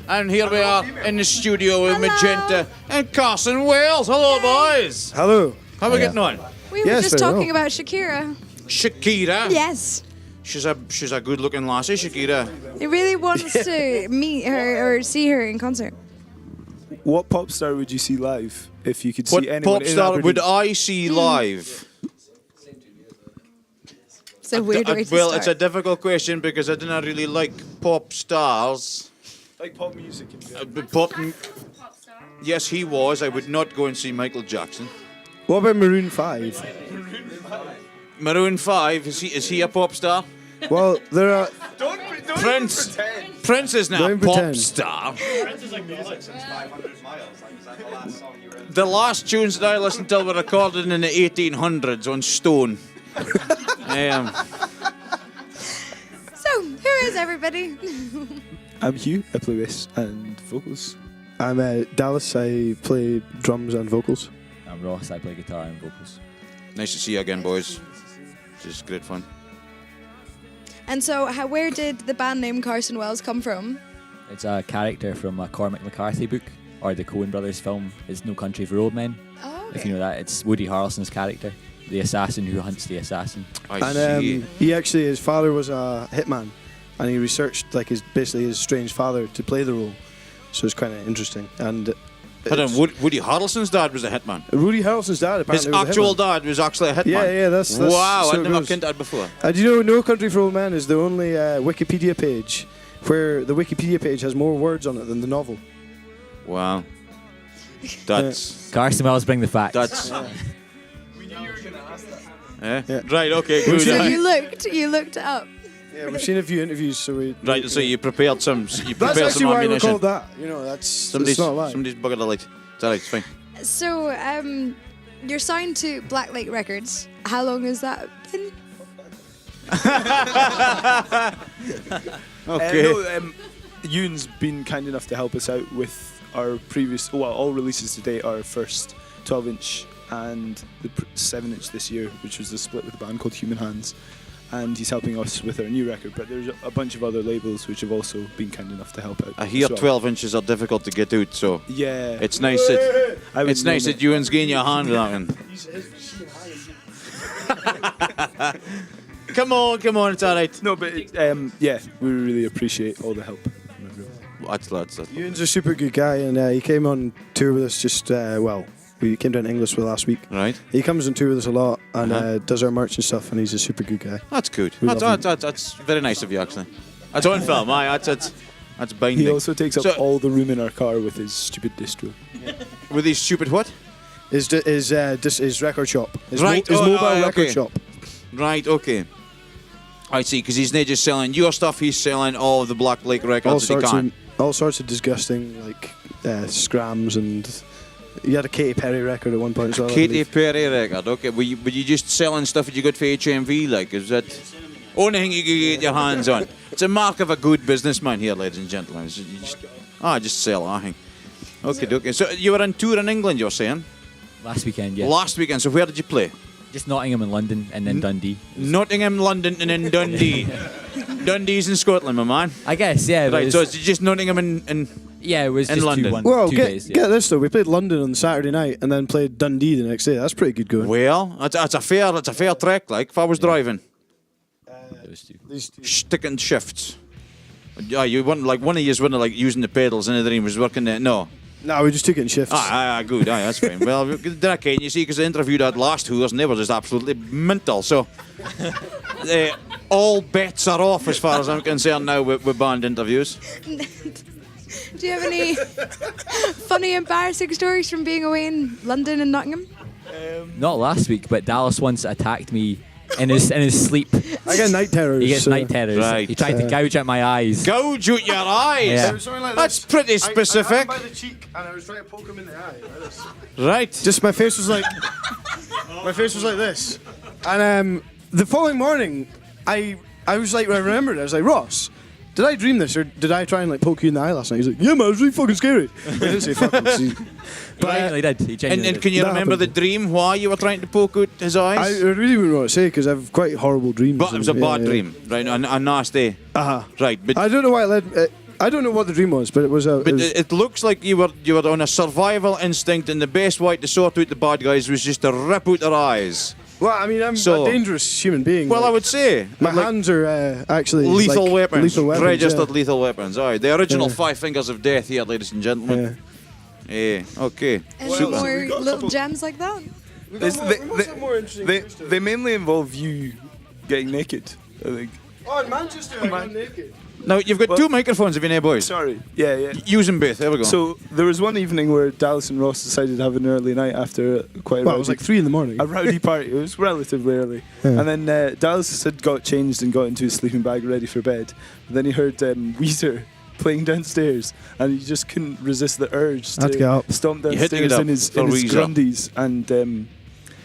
And here we are in the studio with Magenta and Carson Wells. Hello, boys. Hello. How are we getting on? We were just talking about Shakira. Shakira? Yes. She's a good-looking lassie, Shakira. He really wants to meet her or see her in concert. What pop star would you see live if you could What see anyone pop in star Aberdeen? would I see live? It's a weird way to Well, start. it's a difficult question because I didn't really like pop stars. Like pop music. Yes, he was. I would not go and see Michael Jackson. What about Maroon 5? Maroon 5, is he a pop star? Well, there are... Prince. Prince is not a Don't pop pretend. star. Prince is like music since 500 miles. Like, is that the last song you read? The last tunes that I listened to were recorded in the 1800s on stone. So, who is everybody? I'm Hugh, I play bass and vocals. I'm Dallas, I play drums and vocals. I'm Ross, I play guitar and vocals. Nice to see you again, boys. Just great fun. And so, where did the band name Carson Wells come from? It's a character from a Cormac McCarthy book, or the Coen Brothers film, It's No Country for Old Men. Oh, If you know that, it's Woody Harrelson's character, the assassin who hunts the assassin. I see. He actually, his father was a hitman, and he researched like his strange father to play the role. So it's kind of interesting. And Hold on, Woody Harrelson's dad was a hitman. Rudy Harrelson's dad His apparently was a actual hitman. dad was actually a hitman. Yeah, that's wow, so I'd it never goes. heard that before. Do you know No Country for Old Men is the only Wikipedia page where the Wikipedia page has more words on it than the novel? Wow. That's... Carson Wells, bring the facts. That's... We knew you were going to ask that. Eh? Right, okay, good. so you looked it up. Yeah, we've seen a few interviews, so we... Right, so you prepared some That's some actually why we ammunition. called that. You know, it's not a lie. Somebody's buggered the light. It's alright, it's fine. So, you're signed to LACTLATE Records. How long has that been? Okay. Ewan's been kind enough to help us out with our previous... Well, all releases to date, our first 12-inch and the 7-inch this year, which was the split with a band called Human Hands. And he's helping us with our new record, but there's a bunch of other labels which have also been kind enough to help out. I hear as well. 12 inches are difficult to get out, so Yeah. it's nice that I would it's nice know that Ewan's getting your hand on that one. Come on, it's alright. No, but yeah, we really appreciate all the help. That's Ewan's a super good guy, and he came on tour with us just, we came down to English with last week. right. He comes on tour with us a lot and Uh-huh. does our merch and stuff, and he's a super good guy. That's good. We love him. That's very nice of you, actually. That's on film. That's binding. He also takes up So- all the room in our car with his stupid distro. With his stupid what? His record shop. His, Right, his oh, mobile record okay. shop. Right, okay. I see, because he's not just selling your stuff, he's selling all of the Black Lake records that he can. All sorts of disgusting, like, scrams, and you had a Katy Perry record at one point as well. I Katy believe. Perry record, okay. Were you just selling stuff that you got for HMV, like, is that only thing you can get your hands on? It's a mark of a good businessman here, ladies and gentlemen. You just sell anything. Okay. So you were on tour in England, you're saying? Last weekend, yeah. Last weekend, so where did you play? Just Nottingham and London, and then Dundee. Nottingham, London, and then Dundee. Dundee's in Scotland, my man. I guess, yeah. but Right, it's- so it's just Nottingham and yeah, it was in just London. Well, two get days. Yeah. get this though. We played London on Saturday night and then played Dundee the next day. That's pretty good going. well, that's a fair trek. Like if I was driving, It was two. These two. sticking shifts. Yeah, you wouldn't like one of you wasn't like using the pedals, and the other one was working there. No. No, we just took it in shifts. Good. That's fine. Well, that can you see because I interviewed that last tours and they were just absolutely mental. So all bets are off as far as I'm concerned now with band interviews. Do you have any funny, embarrassing stories from being away in London and Nottingham? Not last week, but Dallas once attacked me in his sleep. I get night terrors. He gets so- night terrors. Right. He tried to gouge out my eyes. Gouge out your eyes. Yeah. It was something like That's this. pretty specific. I had him by the cheek and I was trying to poke him in the eye. Like this. Right. Just my face was like, this, and the following morning, I was like, I remembered. I was like, Ross, did I dream this or did I try and like poke you in the eye last night? He's like, yeah, man, it was really fucking scary. I didn't say fucking. He genuinely did. He And genuinely can you That remember the happened. dream why you were trying to poke out his I eyes? really wouldn't want to say because I have quite horrible dreams. But it was a and- bad yeah. dream, right? A nasty. Uh-huh. Right, but I don't know why it led. I don't know what the dream was, but it was a. But it looks like you were on a survival instinct, and the best way to sort out the bad guys was just to rip out their eyes. Well, I mean, I'm a dangerous human being. Well, I would say my hands are actually lethal weapons. Lethal weapons, Registered lethal weapons. Aye, the original 5 fingers of death here, ladies and gentlemen. Yeah. Okay. Any more little gems like that? They mainly involve you getting naked, I think. Oh, in Manchester, I'm naked. Now, you've got 2 microphones, have you now, boys? Sorry. Yeah. Use them both. There we go. So there was one evening where Dallas and Ross decided to have an early night after quite a Well, it was like 3 a.m. a rowdy party. It was relatively early. Yeah. And then Dallas had got changed and got into his sleeping bag ready for bed. And then he heard Weezer playing downstairs, and he just couldn't resist the urge Had to get up. stomp You had to get downstairs up in his for Weezer. grundies and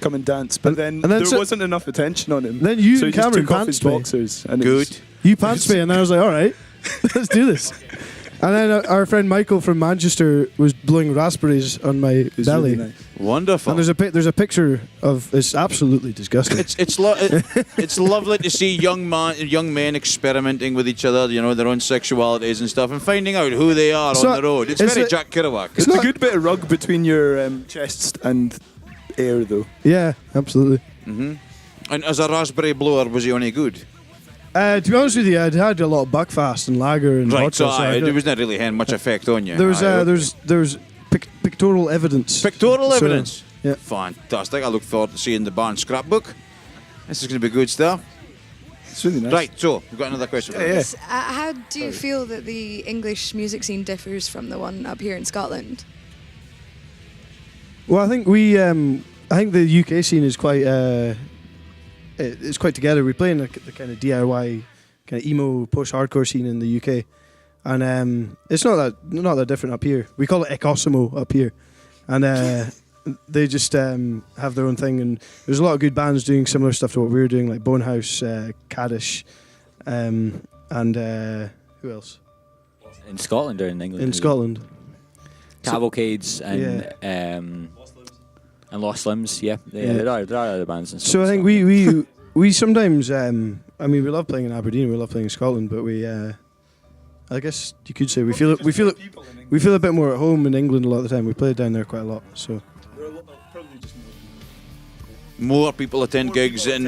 come and dance. But then there wasn't enough attention on him. Then you so and he just Cameron took off his pantsed me. boxers. And Good. You pants me, and I was like, all right, let's do this. And then our friend Michael from Manchester was blowing raspberries on my belly. Really nice. Wonderful. And there's a picture of it's absolutely disgusting. It's lovely to see young men experimenting with each other, their own sexualities and stuff, and finding out who they are on the road. It's very Jack Kerouac. It's a good bit of rug between your chests and air, though. Yeah, absolutely. And as a raspberry blower, was he only good? To be honest with you, I'd had a lot of Buckfast and lager and Right, vodka, so I it don't- was not really having much effect on you. There's pictorial evidence. Pictorial So, evidence. yeah. Fantastic. I look forward to seeing the band scrapbook. This is going to be good stuff. It's really nice. Right, so we've got another question. Yeah. How do you feel that the English music scene differs from the one up here in Scotland? Well, I think the UK scene is quite it's quite together. We play in the kind of DIY, kind of emo post-hardcore scene in the UK, and it's not that different up here. We call it Ecosimo up here, and they just have their own thing. And there's a lot of good bands doing similar stuff to what we're doing, like Bonehouse, Caddish, and who else? In Scotland or in England? In Scotland. Cavalcades and Lost Limbs, yeah. There are other bands in So I think we sometimes we love playing in Aberdeen, we love playing in Scotland, but we I guess you could say we feel a bit more at home in England a lot of the time. We play down there quite a lot. So More people attend gigs in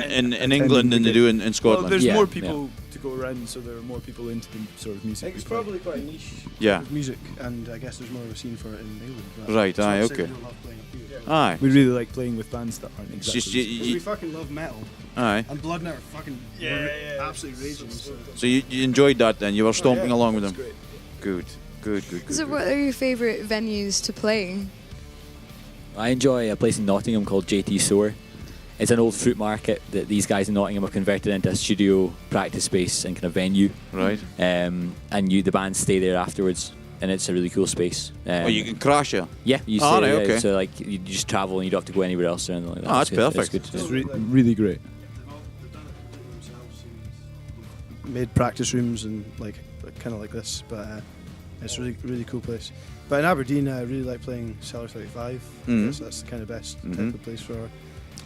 England than they do in Scotland. Well, there's Yeah, more people to go around, so there are more people into the sort of music. it's probably quite a niche Yeah. music, and I guess there's more of a scene for it in England. Right, So aye, I'd say okay. we love playing up here. Aye. We really like playing with bands that aren't It's exactly. just We fucking love metal, aye. and Blood Net are fucking absolutely raging. So you enjoyed that then? You were stomping Yeah, along with it's them. great. Good. So what are your favourite venues to play? I enjoy a place in Nottingham called JT Soar. It's an old fruit market that these guys in Nottingham have converted into a studio, practice space, and kind of venue. Right. And the bands stay there afterwards, and it's a really cool space. You can crash here. Yeah, you stay Oh, right, there. okay. So like you just travel and you don't have to go anywhere else or anything like that. Oh, that's It's good. perfect. It's good. It's really great. Made practice rooms and like kind of like this, but it's a really cool place. But in Aberdeen, I really like playing Cellar 35. Mhm. That's the kind of best Mhm. type of place for.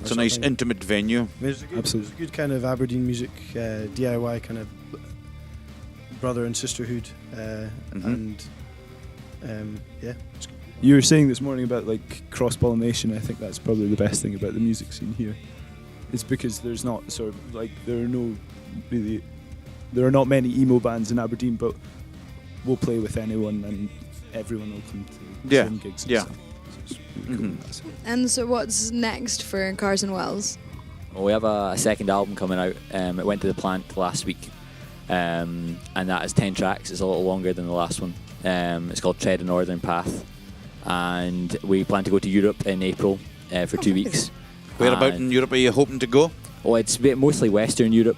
It's a nice intimate venue. There's a good kind of Aberdeen music, DIY kind of brother and sisterhood, and yeah. You were saying this morning about like cross-pollination. I think that's probably the best thing about the music scene here. It's because there's not sort of like there are not many emo bands in Aberdeen, but we'll play with anyone and everyone will come to Yeah, some gigs and yeah. stuff. So it's really cool in that sense. And so what's next for Carson Wells? Well, we have a second album coming out. It went to the plant last week, and that is 10 tracks. It's a little longer than the last one. It's called Tread a Northern Path, and we plan to go to Europe in April for 2 weeks. Where about in Europe are you hoping to go? Oh, it's mostly Western Europe,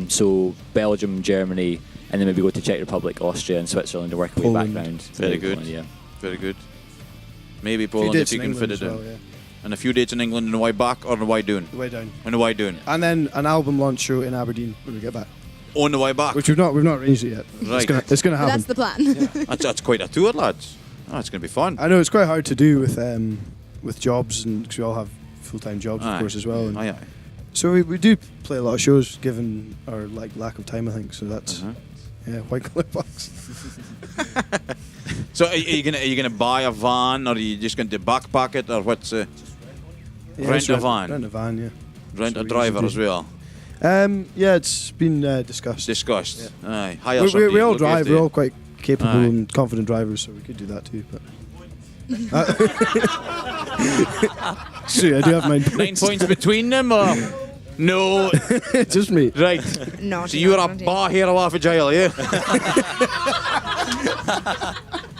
so Belgium, Germany, and then maybe go to Czech Republic, Austria, and Switzerland to work our way back Poland. round. Very good. Poland, yeah. Very good. Maybe A few Poland dates if you in can fit England it as in. well, yeah. And a few dates in England and why back or the why doing? The way down. And the why doing? And then an album launch show in Aberdeen when we get back, On the way back. which we've not arranged it yet. Right. It's gonna But happen. that's the plan. That's quite a tour, lads. Oh, it's going to be fun. I know it's quite hard to do with jobs, and because we all have full-time jobs, Aye. of course, as well. And Aye. so we do play a lot of shows, given our lack of time, I think. So that's Uh-huh. Yeah, white colour box. So are you gonna buy a van, or are you just going to backpack it, or what's Yeah, rent just a van? Rent a van, yeah. Rent So a we driver usually as well? Yeah, it's been discussed. Discussed. Yeah. Aye. Hire We somebody, all look drive. after We're you. all quite capable Aye. and confident drivers, so we could do that too. But see, I do have 9 9 points. points between them, or no? Just me. Right. No. So you were a bar hero off of jail, yeah?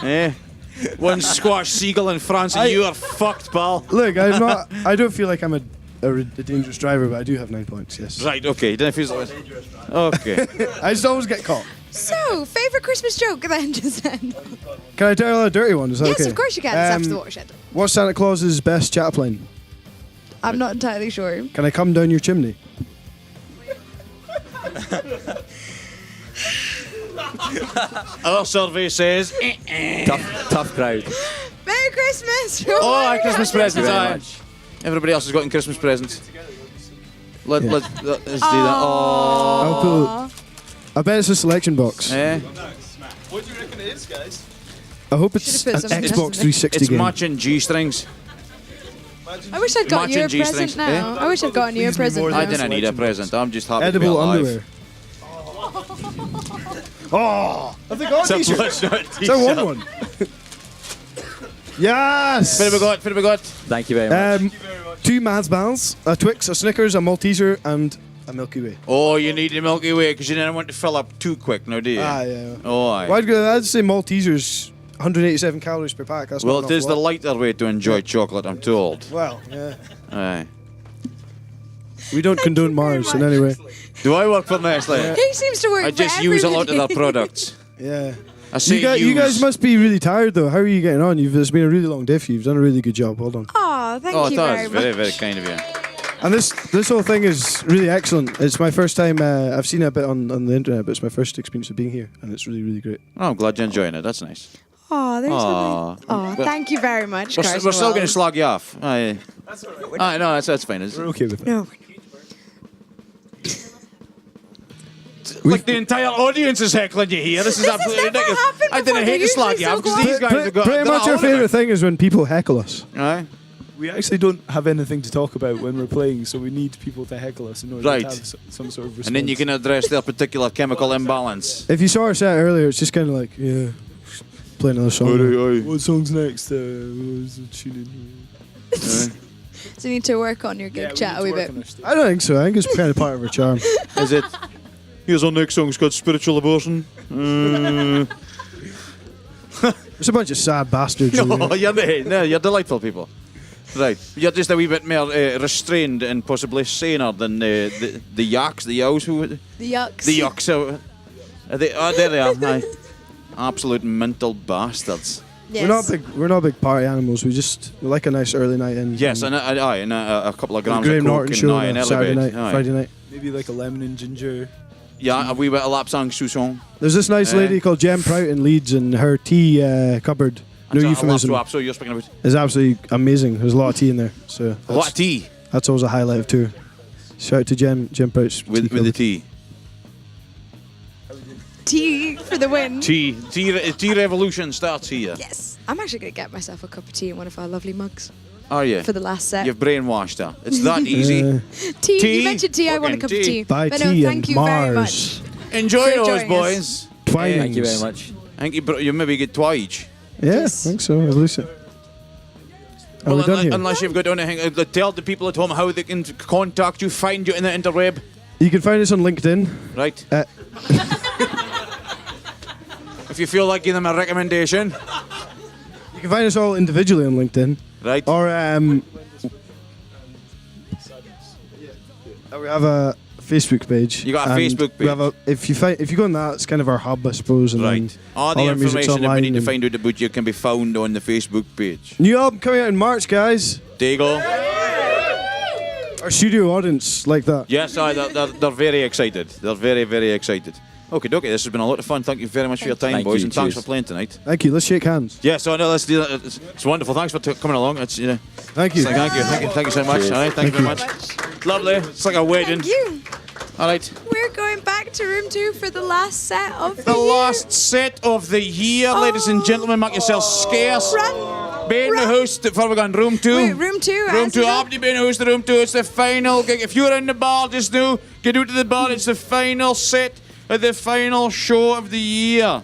Eh? One squash seagull in France, and you are fucked, pal. Look, I'm not. I don't feel like I'm a dangerous driver, but I do have 9 points. Yes. Right. Okay. Then if he's okay. I just always get caught. So, favourite Christmas joke then, just then. Can I tell a dirty one? Is that Yes, okay? of course you can. It's after the watershed. What's Santa Claus's best chat line? I'm not entirely sure. Can I come down your chimney? Our survey says. Tough crowd. Merry Christmas! Oh, Christmas presents. Thank you very Aye. much. Everybody else has gotten Christmas presents. Let's do that. I'll put. I bet it's a selection box. Eh? What do you reckon it is, guys? I hope it's Should've an put something Xbox else in 360 It's game. matching G-strings. I wish I'd got you a Matching present G-strings, now. I wish I'd gotten you a Please be present more now. I than didn't need a present. I'm just happy to be Edible alive. underwear. Oh, have they got a It's a t-shirt? blood So I want one. Yes. What have we got? Thank you very much. 2 Mars bars, a Twix, a Snickers, a Malteser, and a Milky Way. Oh, you need the Milky Way because you didn't want to fill up too quick, now do you? Yeah. Oh, aye. Well, I'd say Maltesers, 187 calories per pack. That's Well, not it is an the awful lot. lighter way to enjoy chocolate, I'm told. Well, yeah. Aye. We don't condone Mars in any way. Do I work for Nestle? He seems to work I just for use a lot of their everybody. products. Yeah. I say You guys must be really tired though. How are you getting on? It's been a really long day for you. You've done a really good job. Well done. Aw, thank Oh, you that very is much. very, very kind of you. And this whole thing is really excellent. It's my first time. I've seen it a bit on the internet, but it's my first experience of being here, and it's really, really great. Oh, I'm glad you're enjoying it. That's nice. Aw, there's Aw. something. Aw, But- thank you very much, We're, Carson we're still going to Wells. slag you off. Aye. That's all right. Aye, no, that's fine. It's, We're okay with it. No. like the entire audience is heckling you here. This is absolutely never ridiculous. happened I didn't before. hate to They're slag you usually off so because these guys have got Pretty much our favourite thing is when people heckle us. Aye. We actually don't have anything to talk about when we're playing, so we need people to heckle us in order Right. to have some sort of response. And then you can address their particular chemical imbalance. If you saw our set earlier, it's just kind of like, yeah, play another song. What song's next? Tune in. So you need to work on your gig chat a wee bit. I don't think so. I think it's kind of part of our charm. Is it? Here's our next song. It's called Spiritual Abortion. It's a bunch of sad bastards. No, you're delightful people. Right, you're just a wee bit more restrained and possibly saner than the yaks, the yows, The yucks. the yucks. There they are. Aye. Absolute mental bastards. Yes. We're not big party animals. We like a nice early night in. Yes, and a couple of grams Graham of coke Norton and show an on early Saturday bed. night, Aye. Friday night. Maybe like a lemon and ginger. Yeah, a wee bit of lapsang souchong. There's this nice lady called Jem Prout in Leeds, and her tea cupboard, no euphemism, So you're speaking about is absolutely amazing. There's a lot of tea in there, so a lot of tea that's always a highlight of tour. Shout out to Jem Prout's with the cupboard. tea. Tea for the win. Tea revolution starts here. Yes. I'm actually going to get myself a cup of tea in one of our lovely mugs Are you? for the last set. You've brainwashed her. It's that easy. Tea. Tea? You mentioned tea. I want a Fucking cup tea. of tea. Buy but tea no, thank and you very Mars. much. Enjoy For those, joining boys. Twinings. Thank you very much. I think you maybe get twice. Yeah, Yes. I think so. At least. Are we done here? Unless you've got anything, tell the people at home how they can contact you, find you in the interweb. You can find us on LinkedIn. Right. Uh, If you feel like giving them a recommendation. You can find us all individually on LinkedIn. Right. Or we have a Facebook page. You got a and Facebook We have if you go on that, it's kind of our hub, I suppose. And Right. then All the our music's information that we online need to and- find out about you can be found on the Facebook page. New album coming out in March, guys. There you go. Our studio audience like that. Yes, they're very excited. They're very, very excited. Okay, this has been a lot of fun. Thank you very much for your time, Thank boys, you. and thanks Cheers. for playing tonight. Thank you. Let's shake hands. Yeah, so let's do that. It's wonderful. Thanks for coming along. It's Thank you. thank you so much. Cheers. All right, thank you very much. Lovely. It's like a wedding. Thank you. All right. We're going back to room 2 for the last set of the The year. last set of the year, ladies and gentlemen. Make yourselves scarce. Run. Be in the house before we go in room 2. Wait, room 2. Room as 2, we go. after you've been in the house to room 2, it's the final gig. If you're in the bar just now, get out to the bar. It's the final set of the final show of the year.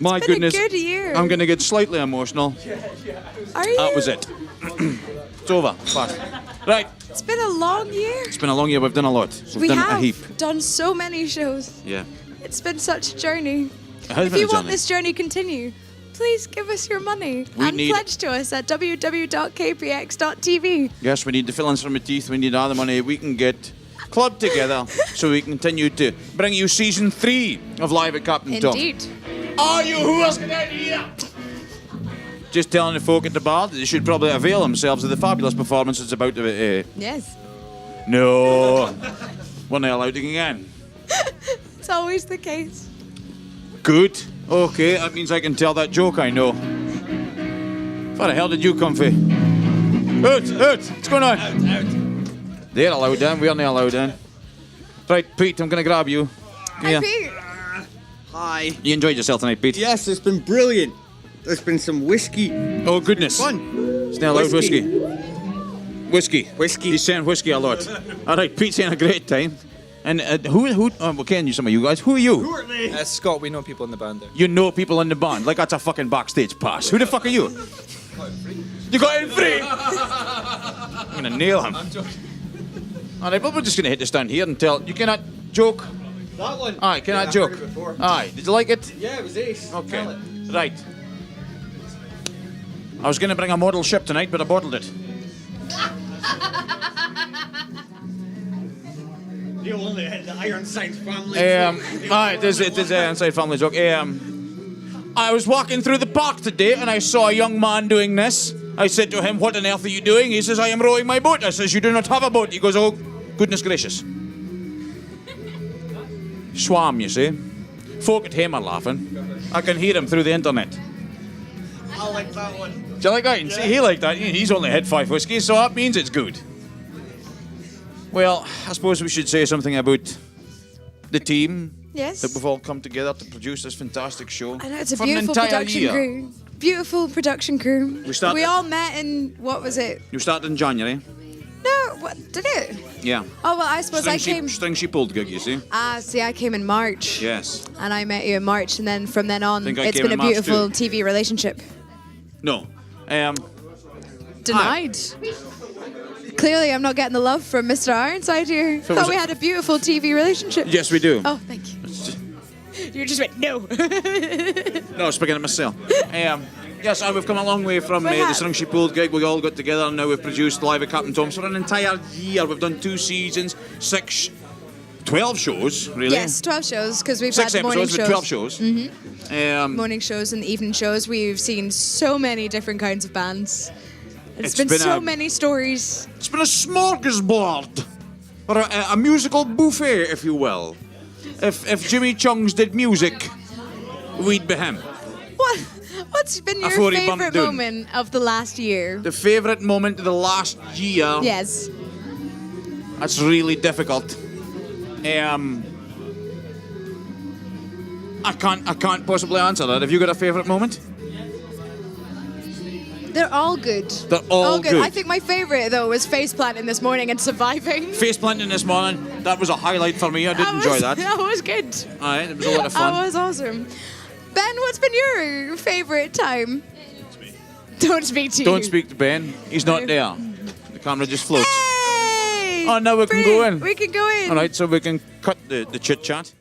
My It's been goodness. a good year. I'm going to get slightly emotional. Are you? That was it. It's over. Fast. Right. It's been a long year. It's been a long year. We've done a lot. We've We done have a heap. done so many shows. Yeah. It's been such a journey. It has If been you a want journey. this journey to continue, please give us your money We and need- pledge to us at www.kpx.tv. Yes, we need the fillings from the teeth. We need all the money we can get clubbed together so we continue to bring you season 3 of Live at Captain Tom. Indeed. Are you who's get out here? Just telling the folk at the bar that they should probably avail themselves of the fabulous performance that's about to. Yes. No, we're not allowed again. It's always the case. Good. Okay, that means I can tell that joke I know. Where the hell did you come from? Out! What's going on? Out. They're allowed in. We're not allowed in. Right, Pete, I'm going to grab you. Come Hi, here. Pete. Hi. You enjoyed yourself tonight, Pete? Yes, it's been brilliant. There's been some whiskey. Oh, goodness. Fun. It's not allowed whiskey. Whiskey. Whiskey. He's saying whiskey a lot. All right, Pete's having a great time. And who, well, Ken, you, some of you guys, who are you? Who are they? Scott, we know people in the band there. You know people in the band, like that's a fucking backstage pass. Who the fuck are you? You got in free? I'm gonna nail him. I'm joking. All right, but we're just gonna hit this down here and tell, you cannot joke. That one. Aye, cannot I've joke. heard it before. Aye, did you like it? Yeah, it was ace. Tell Okay, it. right. I was gonna bring a model ship tonight, but I bottled it. The only the Ironside family. Aye, it is an inside family joke. I was walking through the park today and I saw a young man doing this. I said to him, "What on earth are you doing?" He says, "I am rowing my boat." I says, "You do not have a boat." He goes, "Oh, goodness gracious." Swam, you see. Folk at home are laughing. I can hear him through the internet. I like that one. Do you like that? See, he liked that. He's only had 5 whiskies, so that means it's good. Well, I suppose we should say something about the team Yes. that we've all come together to produce this fantastic show. I know it's a for an beautiful entire production year. crew. Beautiful production crew. We all met in, what was it? You started in January. No, what, did it? Yeah. Oh, well, I suppose I came... String she pulled gig, you see. See, I came in March. Yes. And I met you in March, and then from then on, Think I it's came been a in March beautiful too. TV relationship. No. Denied. Clearly, I'm not getting the love from Mr. Ironside here. was Thought we it- had a beautiful TV relationship. Yes, we do. Oh, thank you. You just went, no. No, speaking of myself. Yes, we've come a long way from We the have. String She Pulled gig. We all got together and now we've produced Live at Captain Tom's for an entire year. We've done 2 seasons, 12 shows, really. Yes, 12 shows, because we've 6 had morning episodes with 12 shows. Morning shows and evening shows. We've seen so many different kinds of bands. It's been so many stories. It's been a smorgasbord, or a musical buffet, if you will. If Jimmy Chung's did music, we'd be him. What's been your Before he bumped favourite down. moment of the last year? The favourite moment of the last year. Yes. That's really difficult. I can't possibly answer that. Have you got a favourite moment? They're all good. They're all good. I think my favourite, though, was face planting this morning and surviving. Face planting this morning, that was a highlight for me. I did enjoy that. That was good. Alright, it was a lot of fun. That was awesome. Ben, what's been your favourite time? Don't speak to you. Don't speak to Ben. He's not there. The camera just floats. Hey! Oh, now we can go in. We can go in. Alright, so we can cut the chit chat.